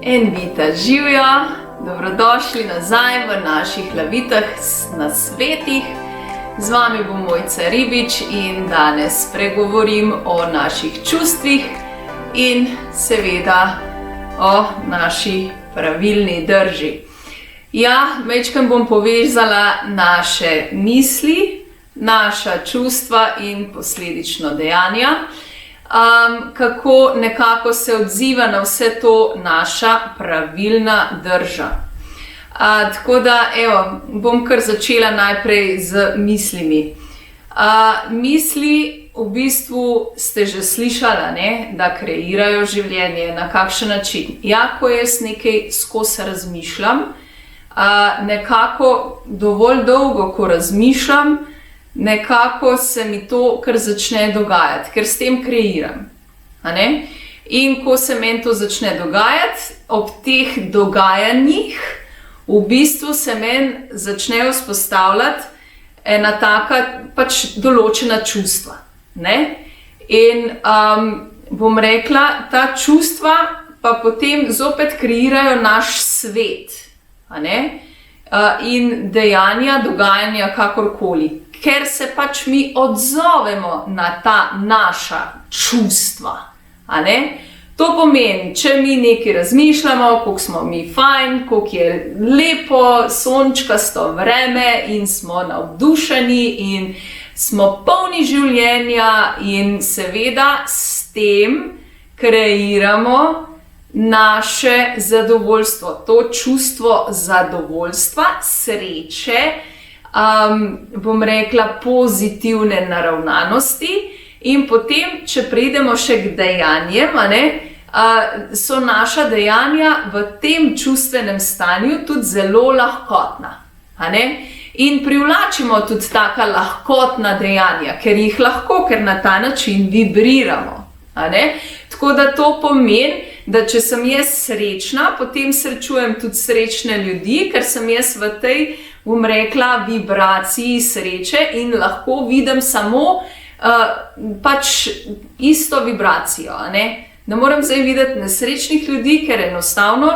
En vita živijo, dobrodošli nazaj v naših lavitah na svetih. Z vami bom Mojca Ribič in danes spregovorim o naših čustvih in seveda o naši pravilni drži. Ja, majčkeno bom povezala naše misli, naša čustva in posledično dejanja. Kako nekako se odziva na vse to naša pravilna drža. Tako da, bom kar začela najprej z mislimi. Misli v bistvu ste že slišali, ne, da kreirajo življenje. Na kakšen način? Ja, ko jaz nekaj skozi razmišljam, nekako dovolj dolgo, ko razmišljam, nekako se mi to kar začne dogajati, ker s tem kreiram. In ko se meni to začne dogajati, ob teh dogajanjih, v bistvu se meni začnejo vzpostavljati ena taka pač določena čustva. In bom rekla, ta čustva pa potem zopet kreirajo naš svet. In dejanja, dogajanja, kakorkoli. Ker se pač mi odzovemo na ta naša čustva. To pomeni, če mi nekaj razmišljamo, koliko smo mi fajn, koliko je lepo, sončkasto vreme in smo navdušeni in smo polni življenja in seveda s tem kreiramo naše zadovoljstvo, to čustvo zadovoljstva, sreče, bom rekla pozitivne naravnanosti in potem, če pridemo še k dejanjem, so naša dejanja v tem čustvenem stanju tudi zelo lahkotna. In privlačimo tudi taka lahkotna dejanja, ker jih lahko, ker na ta način vibriramo. Tako da to pomeni, da če sem jaz srečna, potem srečujem tudi srečne ljudi, ker sem jaz v tej, bom rekla, vibraciji sreče in lahko vidim samo pač isto vibracijo. Ne moram zdaj videti nesrečnih ljudi, ker enostavno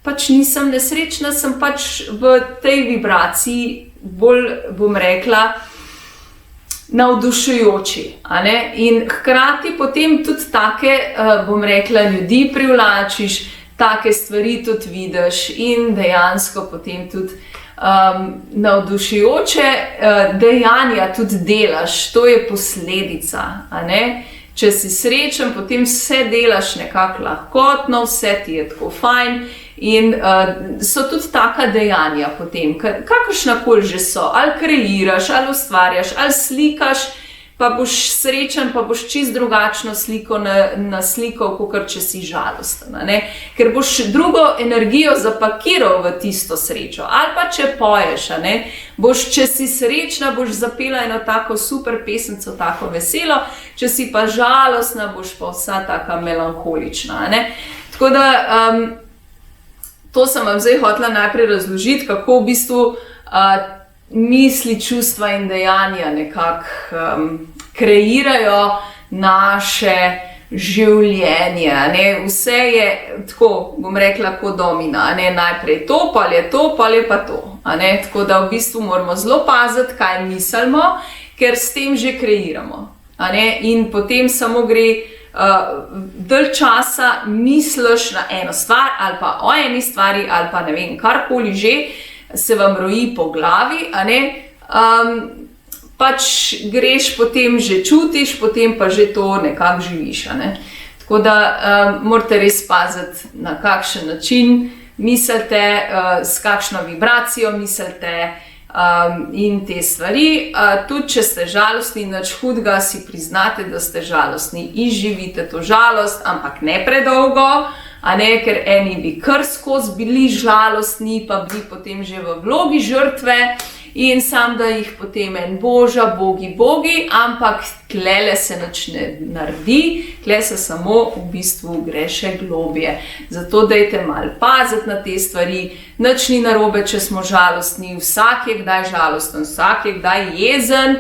pač nisem nesrečna, sem pač v tej vibraciji bolj, bom rekla, navdušujoči. In hkrati potem tudi take, bom rekla, ljudi privlačiš, take stvari tudi vidiš in dejansko potem tudi navdušujoče dejanja tudi delaš, to je posledica. Če si srečen, potem vse delaš nekako lahkotno, vse ti je tako fajn in so tudi taka dejanja potem, kakršnakoli že so, ali kreiraš, ali ustvarjaš, ali slikaš, pa boš srečen, pa boš čisto drugačno sliko naslikal, kakor če si žalosten. Ker boš drugo energijo zapakiral v tisto srečo. Ali pa če poješ, boš, če si srečna, boš zapela eno tako super pesemco, tako veselo, če si pa žalostna, boš pa vsa taka melankolična. Tako da, to sem vam zdaj hotela najprej razložiti, kako v bistvu misli, čustva in dejanja nekako kreirajo naše življenje. Vse je tako, bom rekla, kot domina. Najprej to, pa je pa to. Tako da v bistvu moramo zelo paziti, kaj mislimo, ker s tem že kreiramo. In potem samo gre dalj časa misliš na eno stvar, ali pa o eni stvari, ali pa ne vem, karkoli že, se vam roji po glavi, pač greš, potem že čutiš, potem pa že to nekako živiš. Tako da morate res paziti, na kakšen način mislite, s kakšno vibracijo mislite in te stvari. Tudi, če ste žalostni, nič hudega, si priznate, da ste žalostni, izživite to žalost, ampak ne predolgo, ker eni bi kar skozi bili žalostni, pa bili potem že v vlogi žrtve in sam, da jih potem boža, bogi, ampak tlele se nič ne naredi, tle se samo v bistvu gre še globje. Zato dajte malo paziti na te stvari, nič ni narobe, če smo žalostni, vsak je kdaj žalosten, vsak je kdaj jezen,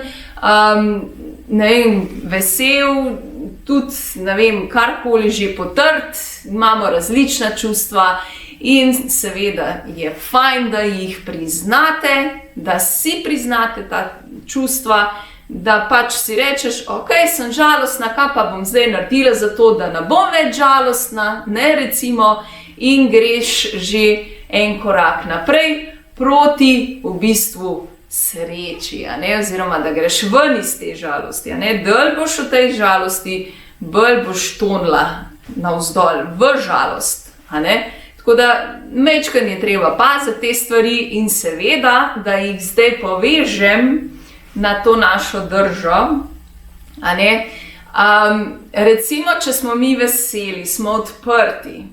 vesel, tudi, ne vem, karkoli že potrt, imamo različna čustva in seveda je fajn, da jih priznate, da si priznate ta čustva, da pač si rečeš, ok, sem žalostna, kaj pa bom zdaj naredila za to, da ne bom več žalostna, ne, recimo, in greš že en korak naprej proti v bistvu sreči, oziroma da greš ven iz te žalosti. Dalj boš v tej žalosti, bolj boš tonila navzdol v žalost. Tako da majčkeno je treba paziti te stvari in seveda, da jih zdaj povežem na to našo držo. Recimo, če smo mi veseli, smo odprti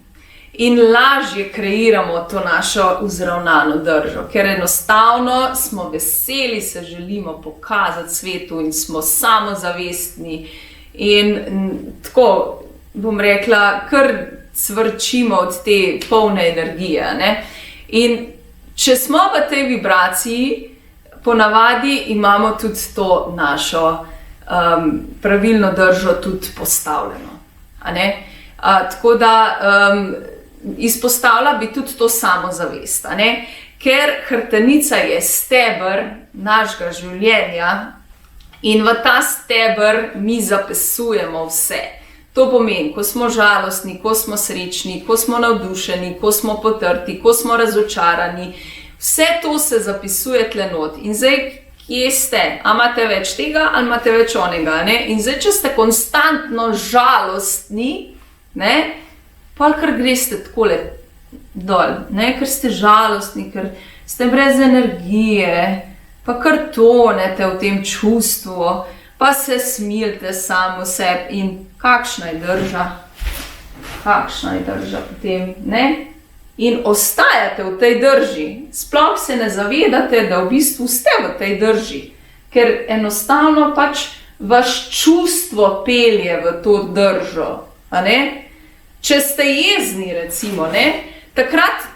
in lažje kreiramo to našo vzravnano držo, ker enostavno smo veseli, se želimo pokazati svetu in smo samozavestni in tako, bom rekla, kar cvrčimo od te polne energije. In če smo v tej vibraciji, ponavadi imamo tudi to našo pravilno držo tudi postavljeno. Tako da izpostavila bi tudi to samozavest, ker hrbtenica je steber našega življenja in v ta steber mi zapisujemo vse. To pomeni, ko smo žalostni, ko smo srečni, ko smo navdušeni, ko smo potrti, ko smo razočarani, vse to se zapisuje tle not. In zdaj, kje ste? A imate več tega ali imate več onega? In zdaj, če ste konstantno žalostni, pol kar greste takole dol, ker ste žalostni, ker ste brez energije, pa kar tonete v tem čustvu, pa se smilite samo sebi in kakšna je drža? Kakšna je drža potem, In ostajate v tej drži, sploh se ne zavedate, da v bistvu ste v tej drži, ker enostavno pač vaš čustvo pelje v to držo, Če ste jezni, recimo, takrat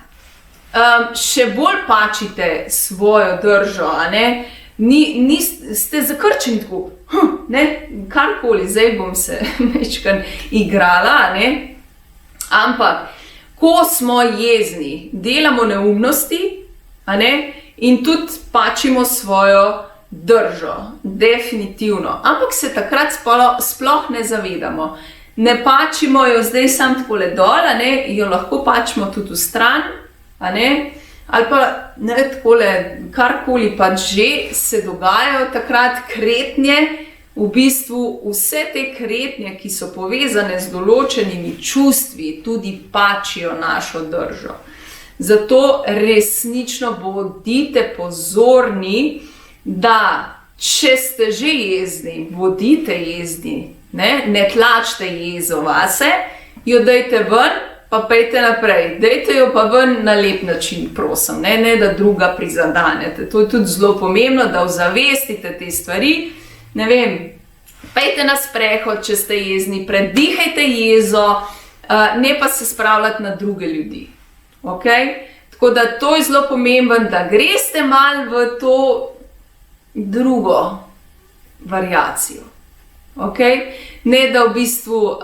še bolj pačite svojo držo, ste zakrčeni tako, karkoli, zdaj bom se majčkeno igrala, ampak ko smo jezni, delamo neumnosti, in tudi pačimo svojo držo, definitivno, ampak se takrat sploh ne zavedamo. Ne pačimo jo zdaj sam takole dol, jo lahko pačimo tudi v stran, ali pa takole, karkoli pač že se dogajajo takrat kretnje, v bistvu vse te kretnje, ki so povezane z določenimi čustvi, tudi pačijo našo držo. Zato resnično bodite pozorni, da če ste že jezni, bodite jezni, ne tlačite jezo vase, jo dajte ven, pa pejte naprej. Dajte jo pa ven na lep način, prosim, ne da druga prizadanete. To je tudi zelo pomembno, da ozavestite te stvari. Ne vem, pejte na sprehod, če ste jezni, predihajte jezo, ne pa se spravljati na druge ljudi. Tako da to je zelo pomembno, da greste malo v to drugo variacijo. Ne da v bistvu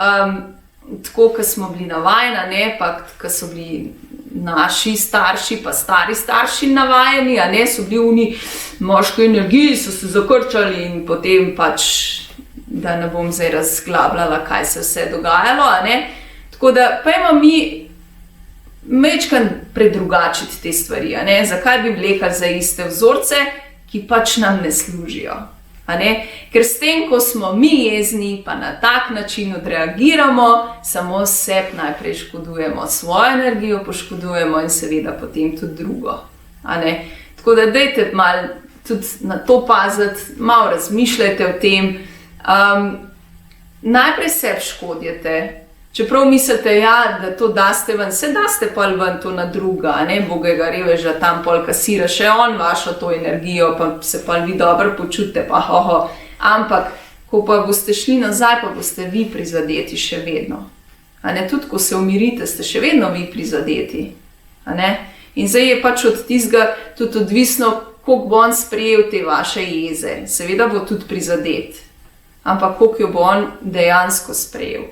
tako, kot smo bili navajeni, pa kot so bili naši starši, pa stari starši navajeni, so bili oni moški energiji, so se zakrčali in potem pač, da ne bom zdaj razglabljala, kaj se vse dogajalo. Tako da pojmo mi majčkeno predrugačiti te stvari. Zakaj bi vlekali za iste vzorce, ki pač nam ne služijo? Ker s tem, ko smo mi jezni, pa na tak način odreagiramo, samo sebi najprej škodujemo, svojo energijo poškodujemo in seveda potem tudi drugo. Tako da dajte malo tudi na to paziti, malo razmišljajte o tem. Najprej sebi škodite, čeprav mislite, da to daste ven, se daste pol ven to na druga, bogega reveža, tam pol kasira še on vašo to energijo, pa se pol vi dobro počutite, pa ampak, ko pa boste šli nazaj, pa boste vi prizadeti še vedno. Tudi ko se umirite, ste še vedno vi prizadeti. In zdaj je pač od tistega tudi odvisno, koliko bo on sprejel te vaše jeze. Seveda bo tudi prizadet. ampak koliko jo bo on dejansko sprejel.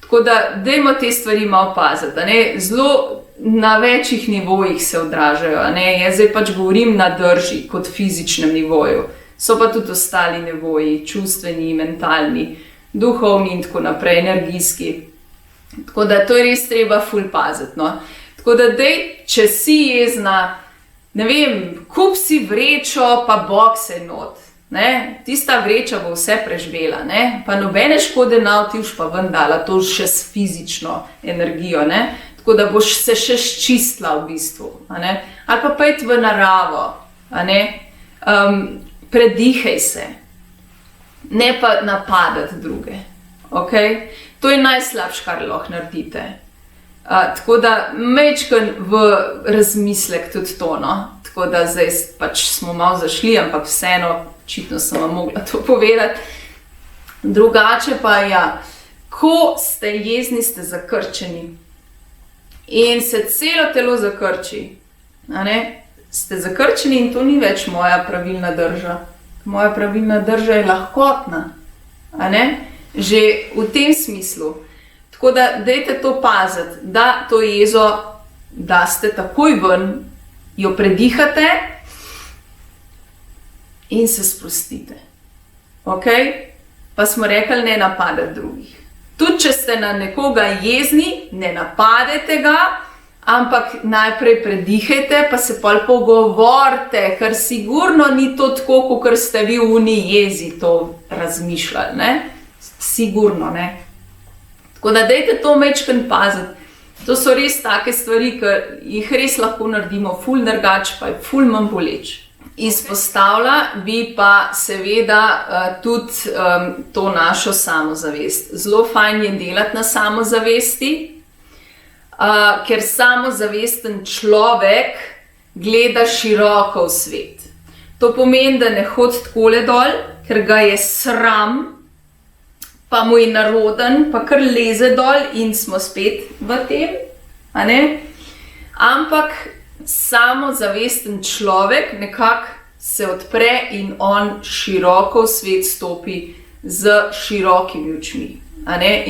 Tako da, dajmo te stvari malo paziti. Zelo na večjih nivojih se odražajo. Jaz zdaj pač govorim na drži kot fizičnem nivoju. So pa tudi ostali nivoji, čustveni, mentalni, duhovni in tako naprej, energijski. Tako da to je res treba ful paziti. Tako da, če si jezna, ne vem, kup si vrečo pa boksaj not. Tista vreča bo vse preživela, pa nobene škode navtivš pa ven dala, to še s fizično energijo, tako da boš se še ščistila v bistvu, ali pa pojdi v naravo, predihaj se, ne pa napadati druge, to je najslabše, kar lahko naredite. Tako da majčken v razmislek tudi to, tako da zdaj pač smo malo zašli, ampak vseeno, očitno sem vam mogla to povedati. Drugače pa ko ste jezni, ste zakrčeni in se celo telo zakrči. Ste zakrčeni in to ni več moja pravilna drža. Moja pravilna drža je lahkotna. Že v tem smislu. Tako da, dajte to paziti, da to jezo daste takoj ven, jo predihate in se sprostite. Pa smo rekli, ne napadati drugih. Tudi, če ste na nekoga jezni, ne napadete ga, ampak najprej predihajte, pa se pol pogovorite, ker sigurno ni to tako, kot ste vi v uni jezi to razmišljali, Sigurno, Tako da, dajte to majčken paziti. To so res take stvari, ki jih res lahko naredimo ful drugače, pa je ful manj boleč. Izpostavila bi pa seveda tudi to našo samozavest. Zelo fajn je delati na samozavesti, ker samozavesten človek gleda široko v svet. To pomeni, da ne hodi takole dol, ker ga je sram, pa mu je naroden, pa kar leze dol in smo spet v tem, ampak samozavesten človek nekako se odpre in on široko v svet stopi z širokimi očmi.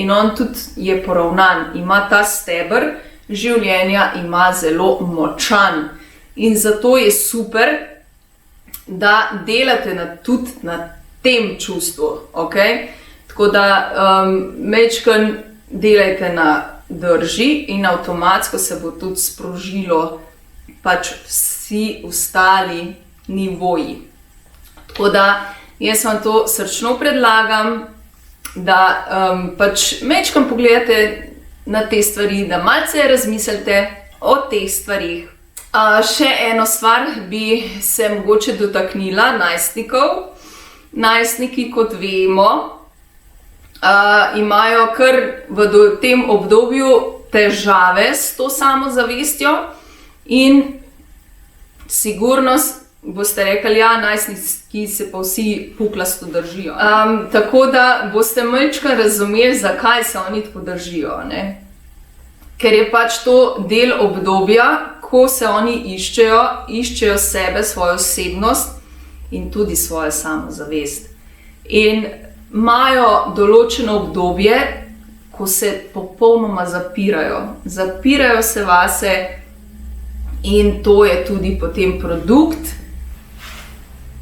In on tudi je poravnan, ima ta steber življenja, ima zelo močan. In zato je super, da delate tudi na tem čustvu, Tako da majčken delajte na drži in avtomatsko se bo tudi sprožilo pač vsi ostali nivoji. Tako da jaz vam to srčno predlagam, da pač majčken pogledate na te stvari, da malce razmislite o teh stvarih. Še eno stvar bi se mogoče dotaknila najstnikov. Najstniki, kot vemo, imajo kar v tem obdobju težave s to samozavestjo in sigurno boste rekli, najstniki se pa vsi puklasto držijo. Tako da boste malčkaj razumeli, zakaj se oni tako držijo. Ker je pač to del obdobja, ko se oni iščejo sebe, svojo osebnost in tudi svojo samozavest. In imajo določeno obdobje, ko se popolnoma zapirajo. Zapirajo se vase in to je tudi potem produkt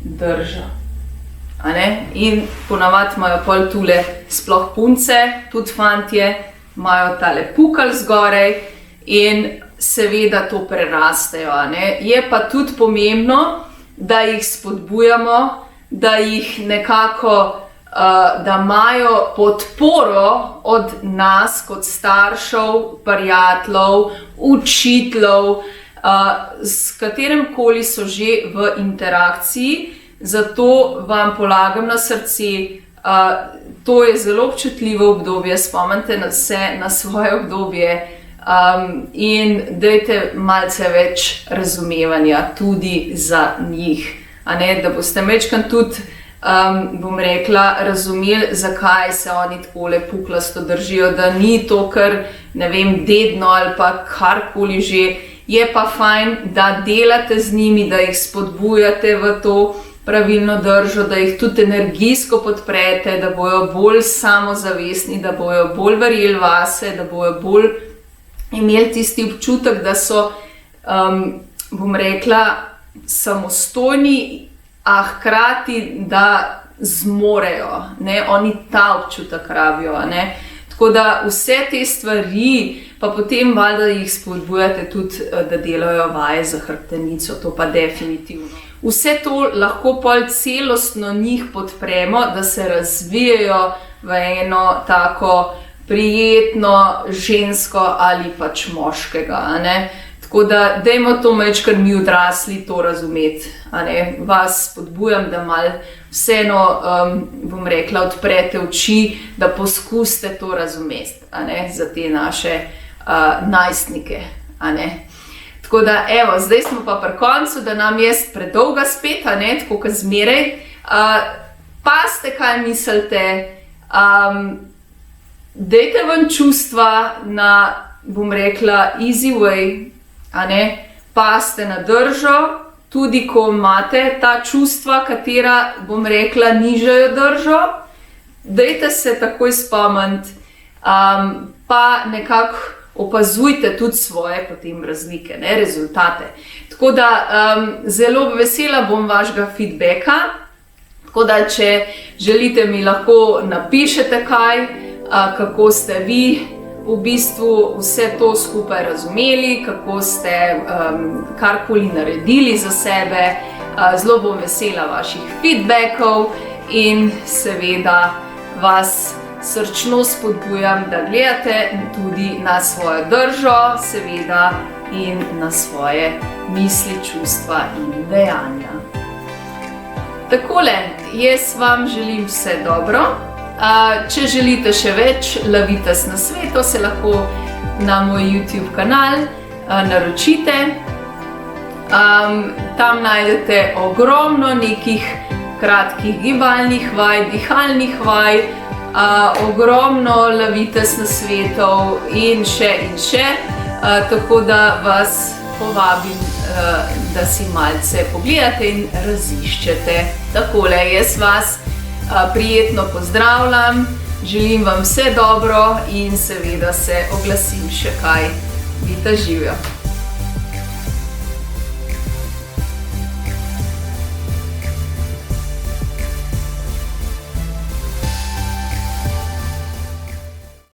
drža. In ponavadi imajo pol tule sploh punce, tudi fantje, imajo tale pukal zgoraj in seveda to prerastejo. Je pa tudi pomembno, da jih spodbujamo, da jih nekako da imajo podporo od nas kot staršev, prijateljev, učiteljev, s katerimkoli so že v interakciji. Zato vam polagam na srce, to je zelo občutljivo obdobje, spomnite se na svoje obdobje in dajte malce več razumevanja tudi za njih. Da boste majčkeno tudi bom rekla, razumeli, zakaj se oni takole puklasto držijo, da ni to kar, ne vem, dedno ali pa karkoli že. Je pa fajn, da delate z njimi, da jih spodbujate v to, pravilno držo, da jih tudi energijsko podprete, da bojo bolj samozavestni, da bojo bolj verjeli vase, da bojo bolj imeli tisti občutek, da so, bom rekla, samostojni, a hkrati, da zmorejo, ne? Oni ta občutek rabijo, ne? Tako da vse te stvari, pa potem valjda jih spodbujate tudi, da delajo vaje za hrbtenico, to pa definitivno. Vse to lahko pol celostno njih podpremo, da se razvijajo v eno tako prijetno žensko ali pač moškega, a ne. Tako da dajmo to majčkeno mi odrasli to razumeti, a ne. Vas spodbujam, da malo vseeno, bom rekla, odprete oči, da poskusite to razumeti, a ne, za te naše najstnike, a ne. Tako da, evo, zdaj smo pa pri koncu, da nam je predolga spet, a ne, tako kot zmeraj. Pazite, kaj mislite, dajte ven čustva na, bom rekla, easy way, a ne, pazite na držo, tudi ko imate ta čustva, katera, bom rekla, nižajo držo, dajte se takoj spomniti, pa nekako opazujte tudi svoje potem razlike, ne, rezultate. Tako da zelo vesela bom vašega feedbacka, tako da če želite mi lahko napišete kaj, kako ste vi v bistvu vse to skupaj razumeli, kako ste karkoli naredili za sebe. Zelo bom vesela vaših feedbackov in seveda vas srčno spodbujam, da gledate tudi na svojo držo, seveda, in na svoje misli, čustva in dejanja. Takole, jaz vam želim vse dobro. Če želite še več Lavitas na svetu, se lahko na moj YouTube kanal naročite. Tam najdete ogromno nekih kratkih gibalnih vaj, dihalnih vaj, ogromno Lavitas na svetov in še, tako da vas povabim, da si malce pogledate in raziščete. Takole, jaz vas prijetno pozdravljam, želim vam vse dobro in seveda se oglasim še kaj. Vita živjo!